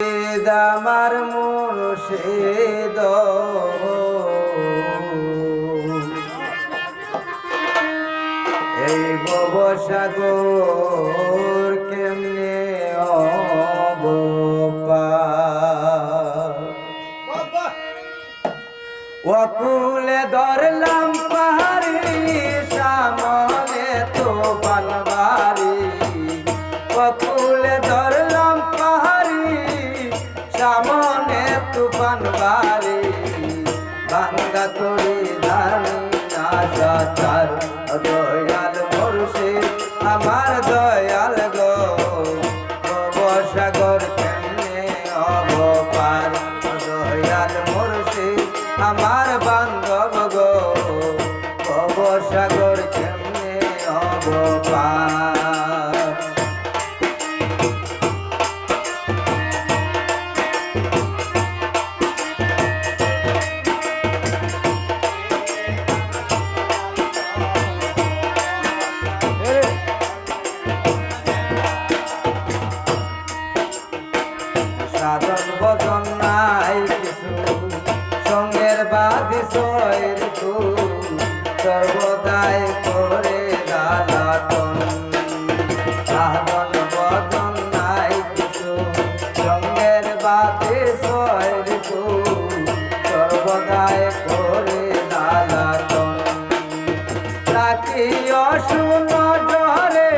আমার মুর্শিদ এই ভবসাগর কেমনে ওকুলে ধরলাম পাহাড়ি সামনে তুফান বাড়ি ওকুলে ধরলাম পাহাড়ি সামনে তুফান বাড়ি ভাঙ্গা তরি ধানি আশা চার দয়াল মুর্শিদ আমার দয়াল গো ভবসাগর কেমনে অবপার দয়াল মুর্শিদ আমার বান্ধব গো ভবসাগর কেমনে অবপার সাধন ভজন নাই কিছু সঙ্গের বাদি সয়ের সর্বদাই করে লালাতন সাধন ভজন নাই কিছু সঙ্গের বাদি সয়ের সর্বদাই করে লালাতন রাখি অশুন ডরে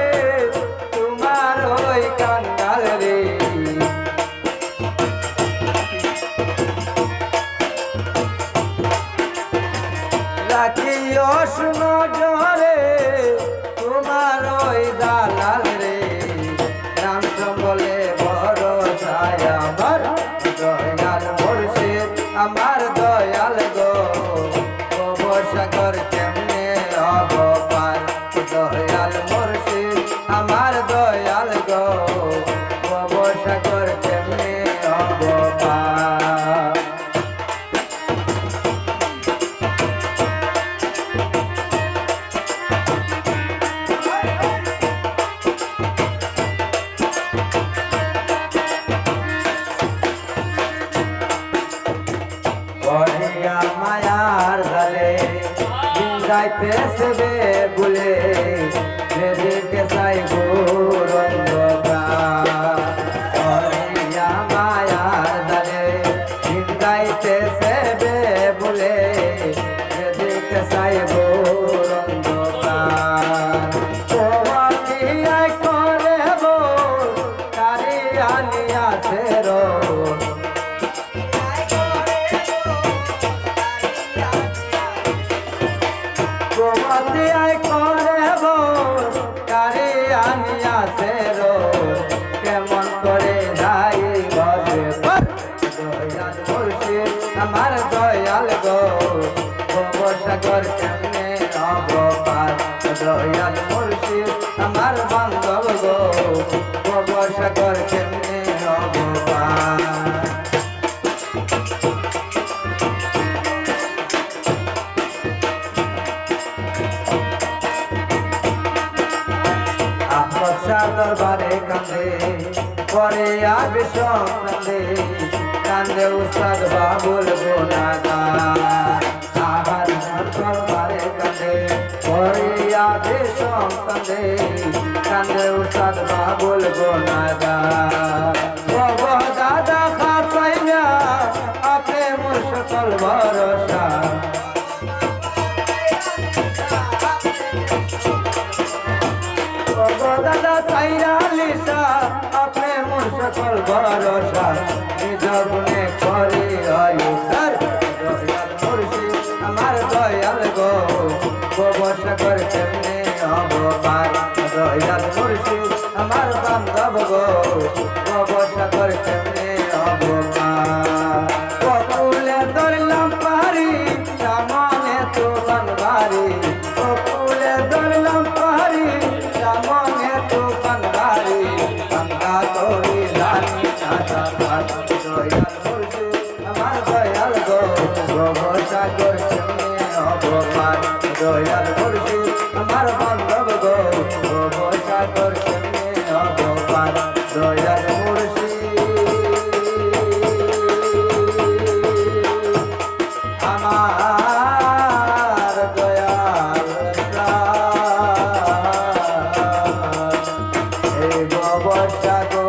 তোমার ওই কাঙ্গাল রে রাখি অশুন ডরে তোমার ওই দালাল রে নাম বলে বড় আমার দয়াল মুর্শিদ আমার দয়াল গো ভবসাগর কেমনে অবপার দয়াল মুর্শিদ আমার দয়াল গো ভবসাগর কেমনে অবপার মায়ার জালে যাইতেছে বলে যেদিকে চাইব মায়ার জালে যাইতেছে বলে যেদিকে চাইব করে কারি আনিয়াছে রো কেমন করে যাই বসে দয়াল মুর্শিদ আমার দয়াল গো ভবসাগর কেমনে অবপার দয়াল মুর্শিদ আমার বান্ধব গো ভবসাগর কেমনে অবপার দরবারে কান্দে পরে আগে সন্তানে কান্দে উস্তাদ বাবুল গুনাগার আহার দরবারে কান্দে পরে আগে সন্তানে কান্দে উস্তাদ বাবুল গুনাগার বাবা দাদা খাসাইয়া আপনি মুশকল ভরসা দাদা তাইরা লিসা আপনি মুশকল ভরসা নিজ গুণে করি আয়ুকার দয়াল মুর্শিদ আমার দয়াল গো ভবসাগর কেমনে অবপার দয়াল মুর্শিদ আমার বান্ধব গো ভবসাগর কেমনে অবপার বকুলে ধরলাম পাহাড়ি সামনে তুফান বাড়ি বকুলে ধরলাম পাহাড়ি সামনে তুফান বাড়ি ভাঙ্গা তরি ধানি আশা দয়াল মুর্শিদ আমার দয়াল গো ভবসাগর কেমনে অবপার দয়াল মুর্শিদ আমার বান্ধব গো ভবসাগর কেমনে অবপার দয়াল মুর্শিদ ভবসাগর